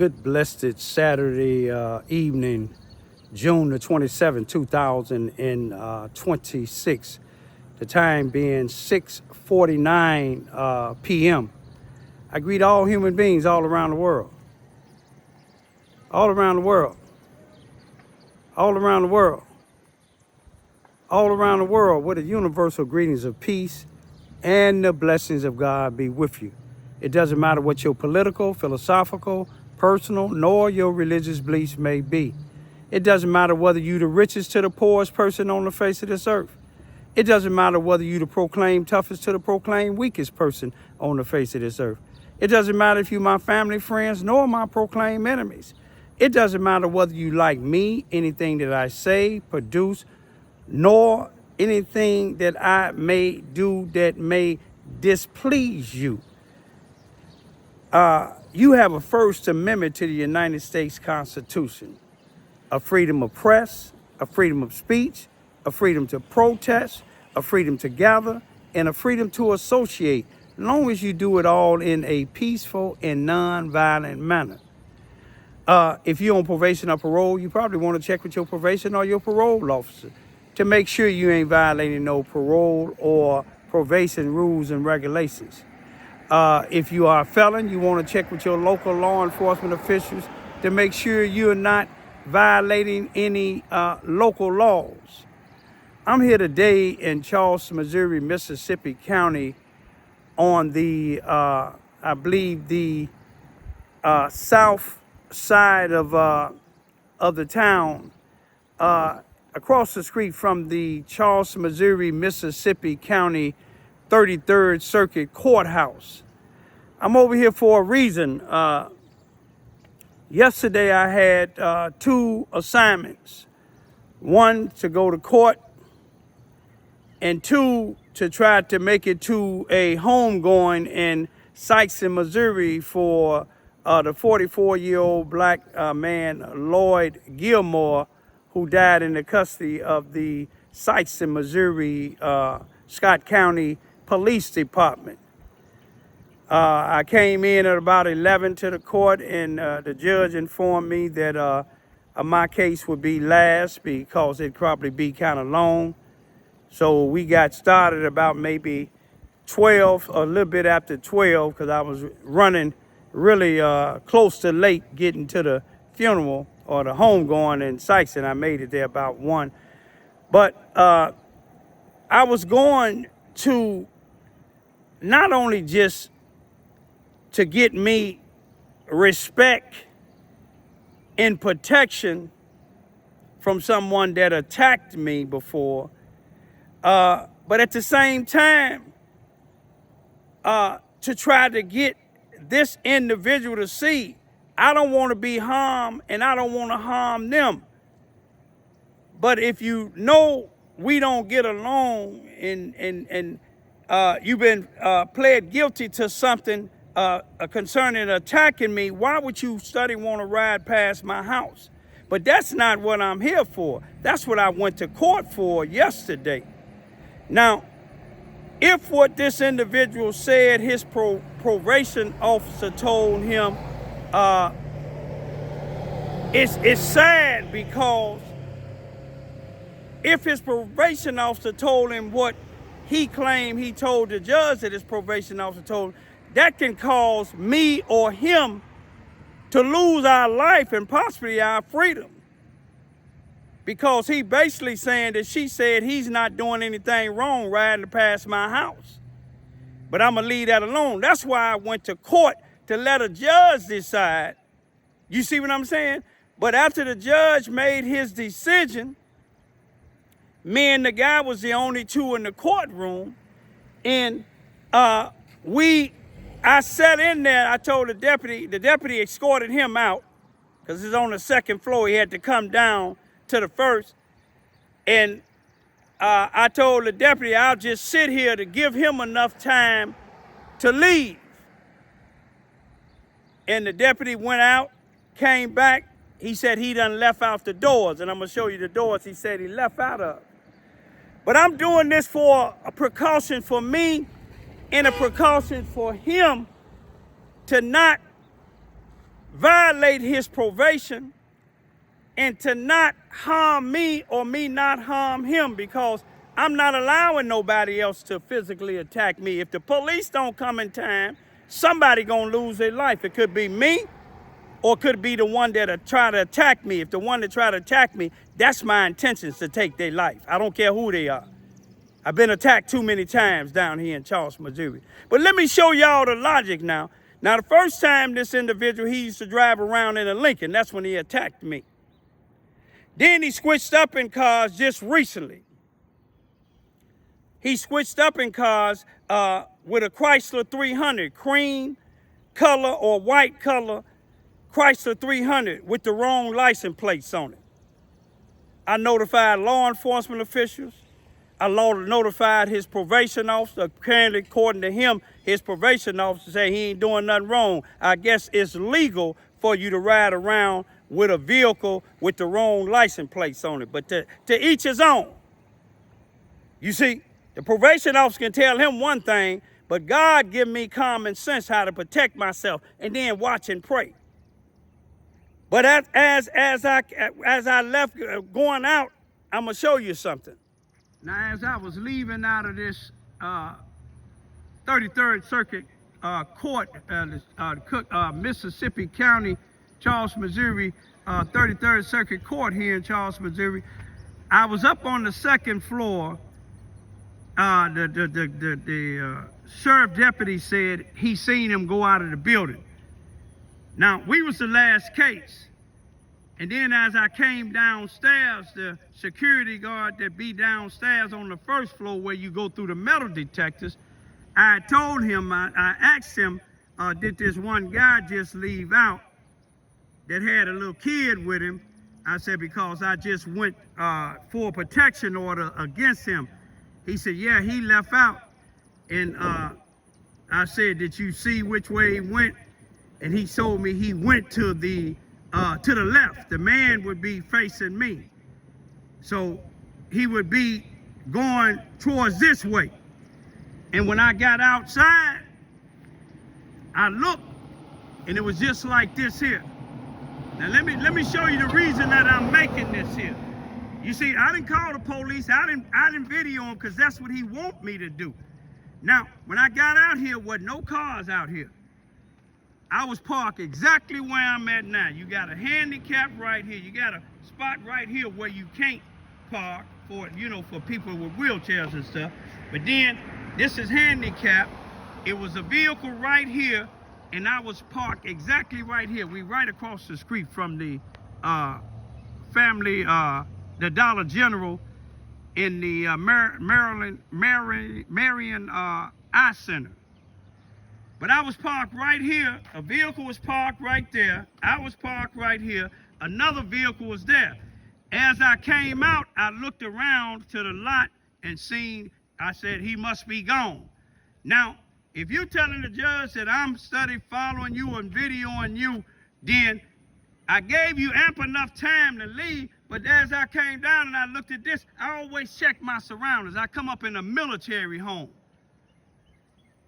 Good blessed Saturday evening, June the 27th, 2026. The time being 6:49 p.m. I greet all human beings all around the world. All around the world. All around the world. All around the world with the universal greetings of peace and the blessings of God be with you. It doesn't matter what your political, philosophical, personal, nor your religious beliefs may be. It doesn't matter whether you the richest to the poorest person on the face of this earth. It doesn't matter whether you the proclaimed toughest to the proclaimed weakest person on the face of this earth. It doesn't matter if you my family, friends, nor my proclaimed enemies. It doesn't matter whether you like me, anything that I say, produce, nor anything that I may do that may displease you. You have a First Amendment to the United States Constitution, a freedom of press, a freedom of speech, a freedom to protest, a freedom to gather, and a freedom to associate, as long as you do it all in a peaceful and non-violent manner. If you're on probation or parole, you probably want to check with your probation or your parole officer to make sure you ain't violating no parole or probation rules and regulations. If you are a felon, you want to check with your local law enforcement officials to make sure you're not violating any local laws. I'm here today in Charleston, Missouri, Mississippi County on the, I believe, the south side of the town, across the street from the Charleston, Missouri, Mississippi County 33rd Circuit Courthouse. I'm over here for a reason. Yesterday I had two assignments. One, to go to court, and two, to try to make it to a homegoing in Sykes, Missouri for the 44-year-old black man, Lloyd Gilmore, who died in the custody of the Sykes, Missouri, Scott County Police Department. I came in at about 11 to the court, and the judge informed me that my case would be last because it'd probably be kind of long. So we got started about maybe 12, a little bit after 12, because I was running really close to late getting to the funeral or the homegoing in Sykes, and I made it there about 1. But I was going to not only just to get me respect and protection from someone that attacked me before, but at the same time, to try to get this individual to see I don't want to be harmed and I don't want to harm them. But if you know we don't get along and you've been pled guilty to something concerning attacking me, why would you want to ride past my house? But that's not what I'm here for. That's what I went to court for yesterday. Now, if what this individual said his probation officer told him, it's sad, because if his probation officer told him what he claimed he told the judge that his probation officer told him, that can cause me or him to lose our life and possibly our freedom. Because he basically saying that she said he's not doing anything wrong riding past my house. But I'm going to leave that alone. That's why I went to court, to let a judge decide. You see what I'm saying? But after the judge made his decision, me and the guy was the only two in the courtroom. And I sat in there. I told the deputy escorted him out because it's on the second floor. He had to come down to the first. And I told the deputy I'll just sit here to give him enough time to leave. And the deputy went out, came back. He said he done left out the doors, and I'm going to show you the doors he said he left out of. But I'm doing this for a precaution for me and a precaution for him to not violate his probation and to not harm me or me not harm him, because I'm not allowing nobody else to physically attack me. If the police don't come in time, somebody gonna lose their life. It could be me, or it could be the one that try to attack me. If the one that try to attack me, that's my intentions, to take their life. I don't care who they are. I've been attacked too many times down here in Charleston, Missouri. But let me show y'all the logic now. Now, the first time this individual, he used to drive around in a Lincoln. That's when he attacked me. Then he switched up in cars just recently. He switched up in cars with a Chrysler 300, cream color or white color Chrysler 300 with the wrong license plates on it. I notified law enforcement officials. I notified his probation officer. Apparently, according to him, his probation officer said he ain't doing nothing wrong. I guess it's legal for you to ride around with a vehicle with the wrong license plates on it. But to each his own. You see, the probation officer can tell him one thing, but God give me common sense how to protect myself, and then watch and pray. But as I left going out, I'm gonna show you something. Now, as I was leaving out of this 33rd Circuit Court, Mississippi County, Charleston, Missouri, 33rd Circuit Court here in Charleston, Missouri, I was up on the second floor. The Sheriff Deputy said he seen him go out of the building. Now, we was the last case. And then as I came downstairs, the security guard that be downstairs on the first floor where you go through the metal detectors, I told him, I asked him, did this one guy just leave out that had a little kid with him? I said, because I just went for a protection order against him. He said, yeah, he left out. And I said, did you see which way he went? And he told me he went to the left. The man would be facing me. So he would be going towards this way. And when I got outside, I looked, and it was just like this here. Now let me show you the reason that I'm making this here. You see, I didn't call the police. I didn't video him, because that's what he want me to do. Now, when I got out here, wasn't no cars out here. I was parked exactly where I'm at now. You got a handicap right here. You got a spot right here where you can't park for, for people with wheelchairs and stuff. But then this is handicap. It was a vehicle right here, and I was parked exactly right here. We right across the street from the the Dollar General in the Marion Eye Center. But I was parked right here. A vehicle was parked right there. I was parked right here. Another vehicle was there. As I came out, I looked around to the lot and seen, I said, he must be gone. Now, if you're telling the judge that I'm following you and videoing you, then I gave you ample enough time to leave. But as I came down and I looked at this, I always check my surroundings. I come up in a military home.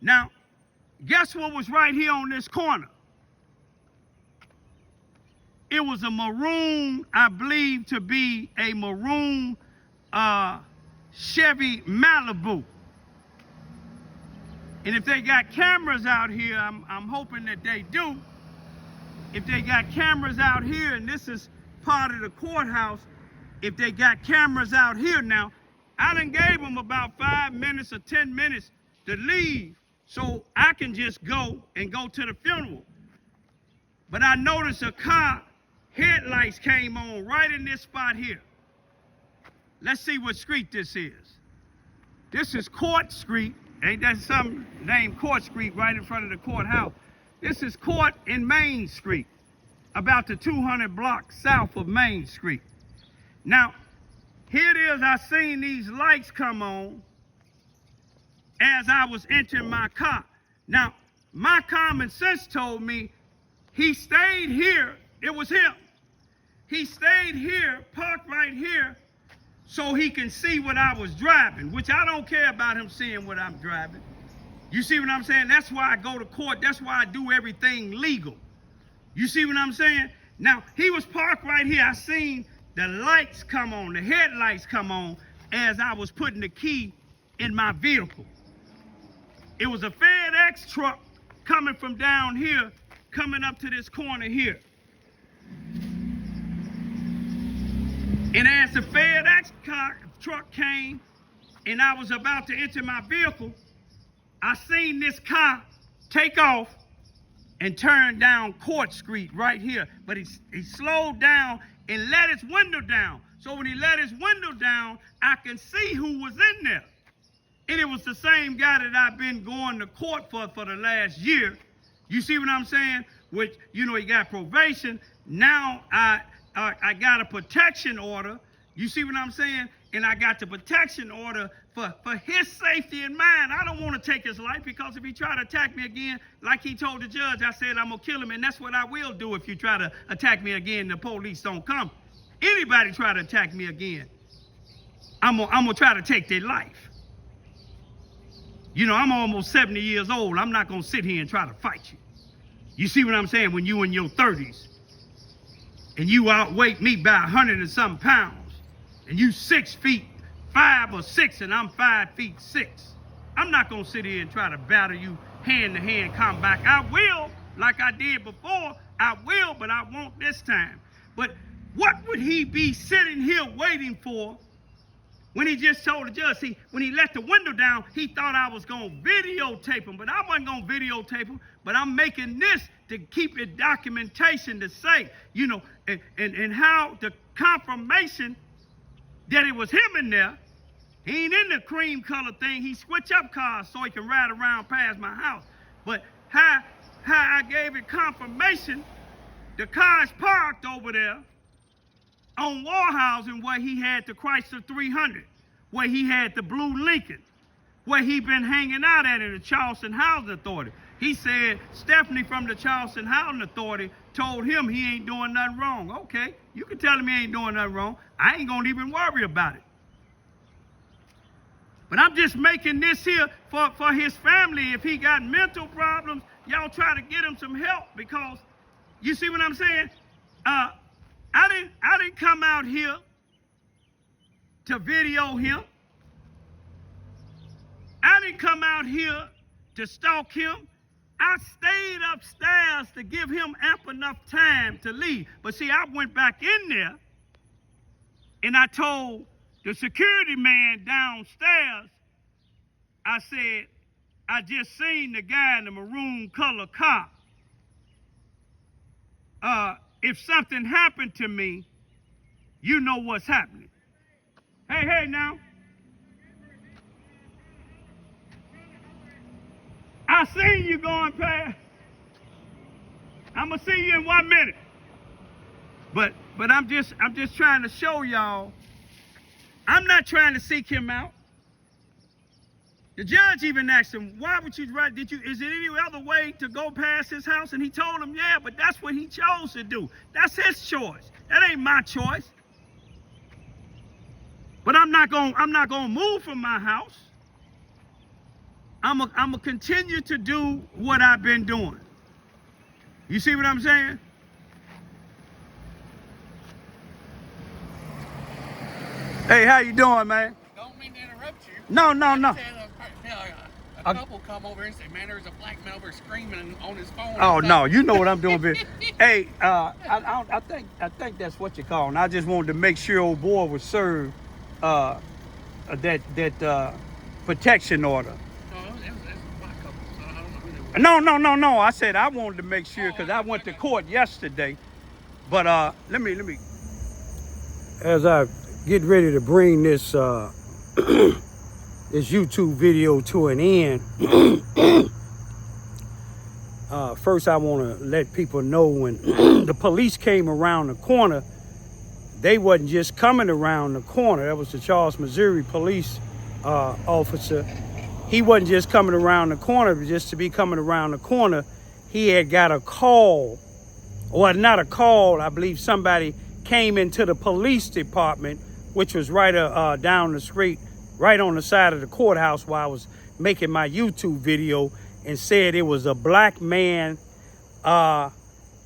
Now, guess what was right here on this corner? It was a maroon, I believe to be a maroon Chevy Malibu. And if they got cameras out here, I'm hoping that they do. If they got cameras out here, and this is part of the courthouse, if they got cameras out here now, I done gave them about 5 minutes or 10 minutes to leave, so I can just go and go to the funeral. But I noticed a car headlights came on right in this spot here. Let's see what street this is. This is Court Street. Ain't that something named Court Street right in front of the courthouse? This is Court and Main Street, about the 200 blocks south of Main Street. Now, here it is, I seen these lights come on as I was entering my car. Now, my common sense told me he stayed here. It was him. He stayed here, parked right here, so he can see what I was driving, which I don't care about him seeing what I'm driving. You see what I'm saying? That's why I go to court. That's why I do everything legal. You see what I'm saying? Now, he was parked right here. I seen the lights come on, the headlights come on as I was putting the key in my vehicle. It was a FedEx truck coming from down here, coming up to this corner here. And as the FedEx truck came and I was about to enter my vehicle, I seen this car take off and turn down Court Street right here. But he slowed down and let his window down. So when he let his window down, I can see who was in there. And it was the same guy that I've been going to court for the last year. You see what I'm saying? Which, you know, he got probation. Now I got a protection order. You see what I'm saying? And I got the protection order for his safety and mine. I don't want to take his life, because if he try to attack me again, like he told the judge, I said I'm going to kill him. And that's what I will do if you try to attack me again and the police don't come. Anybody try to attack me again, I'm going to try to take their life. You know, I'm almost 70 years old. I'm not going to sit here and try to fight you. You see what I'm saying? When you in your 30s and you outweigh me by 100 and some pounds, and you 6'5" or 6, and I'm 5'6", I'm not going to sit here and try to battle you hand-to-hand combat. I will, like I did before. I will, but I won't this time. But what would he be sitting here waiting for when he just told the judge? See, when he let the window down, he thought I was going to videotape him, but I wasn't going to videotape him. But I'm making this to keep it documentation to say, you know, and how the confirmation that it was him in there. He ain't in the cream color thing. He switch up cars so he can ride around past my house. But how I gave it confirmation, the car's parked over there on Warehousen, where he had the Chrysler 300, where he had the blue Lincoln, where he been hanging out at in the Charleston Housing Authority. He said Stephanie from the Charleston Housing Authority told him he ain't doing nothing wrong. Okay, you can tell him he ain't doing nothing wrong. I ain't gonna even worry about it. But I'm just making this here for his family. If he got mental problems, y'all try to get him some help, because you see what I'm saying? I didn't come out here to video him. I didn't come out here to stalk him. I stayed upstairs to give him ample enough time to leave. But see, I went back in there and I told the security man downstairs, I said, I just seen the guy in the maroon color car. If something happened to me, you know what's happening. Hey, now. I seen you going past. I'm gonna see you in 1 minute. But I'm just trying to show y'all, I'm not trying to seek him out. The judge even asked him, why would you write, is there any other way to go past his house? And he told him, yeah, but that's what he chose to do. That's his choice. That ain't my choice. But I'm not gonna move from my house. I'm gonna continue to do what I've been doing. You see what I'm saying? Hey, how you doing, man? Don't mean to interrupt you. No. A couple come over and say, man, there's a black man over screaming on his phone. Oh, no, you know what I'm doing, bitch. Hey, I think that's what you call it. I just wanted to make sure old boy was served that protection order. No, that was a black couple, so I don't know who they were. No. I said I wanted to make sure, because I went to court yesterday. But let me. As I get ready to bring this this YouTube video to an end, first I want to let people know, when the police came around the corner, they wasn't just coming around the corner. That was the Charleston, Missouri police officer. He wasn't just coming around the corner just to be coming around the corner. He had got a call, or not a call, I believe somebody came into the police department, which was right down the street, right on the side of the courthouse while I was making my YouTube video, and said it was a black man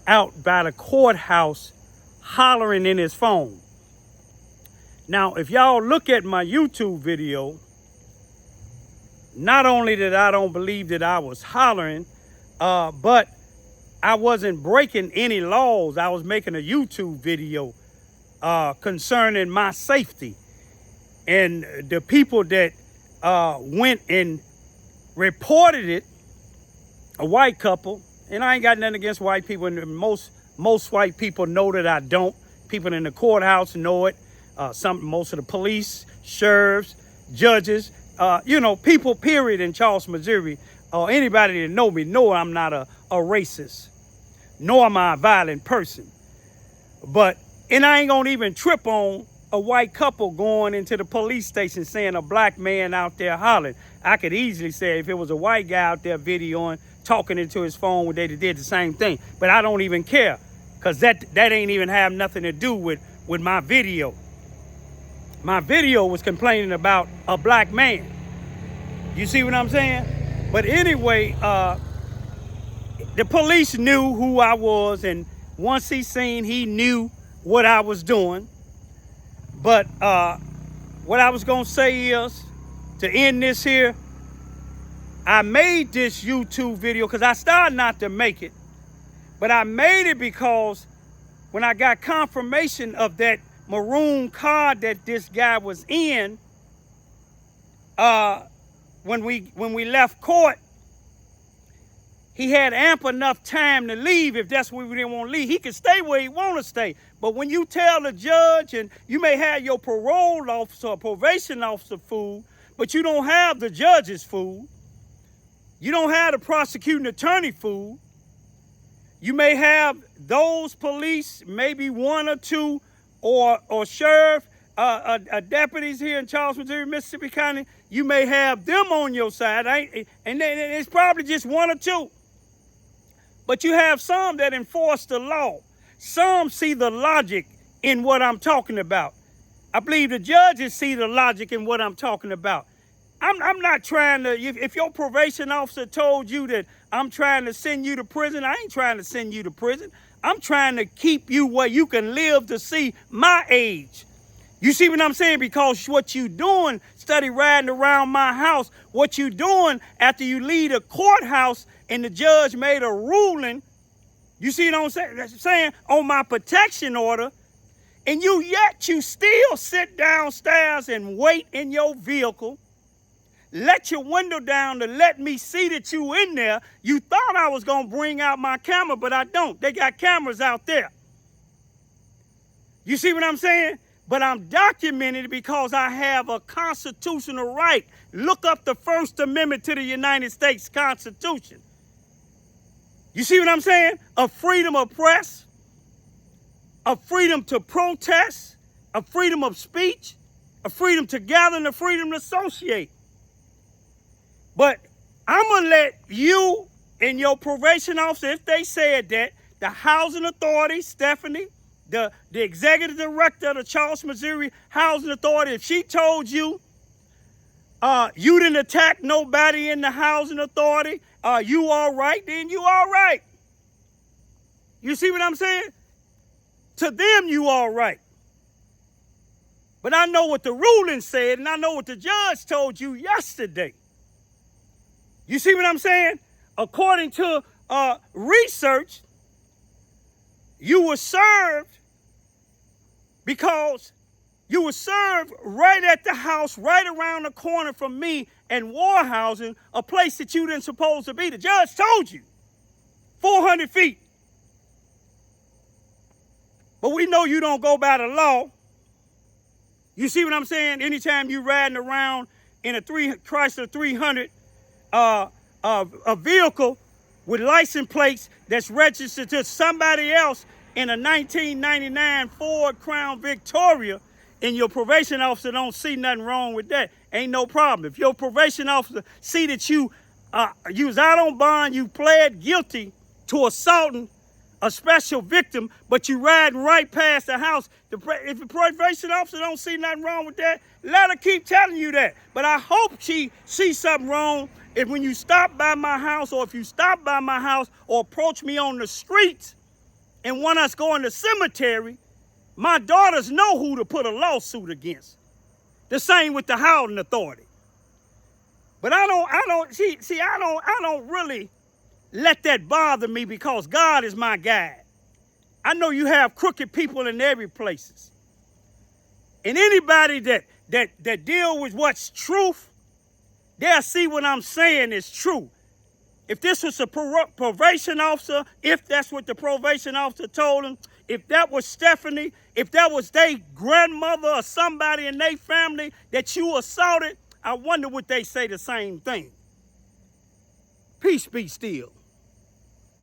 out by the courthouse hollering in his phone. Now, if y'all look at my YouTube video, not only that I don't believe that I was hollering, but I wasn't breaking any laws. I was making a YouTube video concerning my safety. And the people that went and reported it, a white couple, and I ain't got nothing against white people, and most white people know that I don't. People in the courthouse know it. Most of the police, sheriffs, judges, people, period, in Charleston, Missouri, or anybody that know me know I'm not a racist, nor am I a violent person. And I ain't gonna even trip on a white couple going into the police station saying a black man out there hollering. I could easily say if it was a white guy out there videoing, talking into his phone, they did the same thing. But I don't even care, because that ain't even have nothing to do with my video. My video was complaining about a black man. You see what I'm saying? But anyway, the police knew who I was, and once he knew what I was doing. But what I was gonna say is, to end this here, I made this YouTube video because I started not to make it, but I made it because when I got confirmation of that maroon car that this guy was in, when we left court, he had ample enough time to leave. If that's where we didn't want to leave, he could stay where he want to stay. But when you tell the judge, and you may have your parole officer or probation officer food, but you don't have the judge's food, you don't have the prosecuting attorney food, you may have those police, maybe one or two, or sheriff, deputies here in Charleston, Missouri, Mississippi County, you may have them on your side, and it's probably just one or two. But you have some that enforce the law. Some see the logic in what I'm talking about. I believe the judges see the logic in what I'm talking about. I'm not trying to, if your probation officer told you that I'm trying to send you to prison, I ain't trying to send you to prison. I'm trying to keep you where you can live to see my age. You see what I'm saying? Because what you doing, study riding around my house, what you doing after you leave the courthouse and the judge made a ruling, you see what I'm saying, on my protection order, and you still sit downstairs and wait in your vehicle, let your window down to let me see that you in there. You thought I was going to bring out my camera, but I don't. They got cameras out there. You see what I'm saying? But I'm documenting it because I have a constitutional right. Look up the First Amendment to the United States Constitution. You see what I'm saying? A freedom of press, a freedom to protest, a freedom of speech, a freedom to gather, and a freedom to associate. But I'm going to let you and your probation officer, if they said that, the housing authority, Stephanie, the executive director of the Charleston, Missouri Housing Authority, if she told you you didn't attack nobody in the housing authority, you all right, then you all right. You see what I'm saying? To them, you all right. But I know what the ruling said, and I know what the judge told you yesterday. You see what I'm saying? According to research, you were served because you were served right at the house, right around the corner from me and Warhousing, a place that you didn't supposed to be. The judge told you, 400 feet. But we know you don't go by the law. You see what I'm saying? Anytime you riding around in a Chrysler 300, a vehicle with license plates that's registered to somebody else in a 1999 Ford Crown Victoria, and your probation officer don't see nothing wrong with that, ain't no problem. If your probation officer see that you was out on bond, you pled guilty to assaulting a special victim, but you riding right past the house, if the probation officer don't see nothing wrong with that, let her keep telling you that. But I hope she sees something wrong when you stop by my house, or if you stop by my house or approach me on the streets and want us going to cemetery, my daughters know who to put a lawsuit against. The same with the housing authority. But I don't really let that bother me because God is my guide. I know you have crooked people in every places. And anybody that deal with what's truth, they'll see what I'm saying is true. If this was a probation officer, if that's what the probation officer told him, if that was Stephanie, if that was their grandmother or somebody in their family that you assaulted, I wonder would they say the same thing. Peace be still.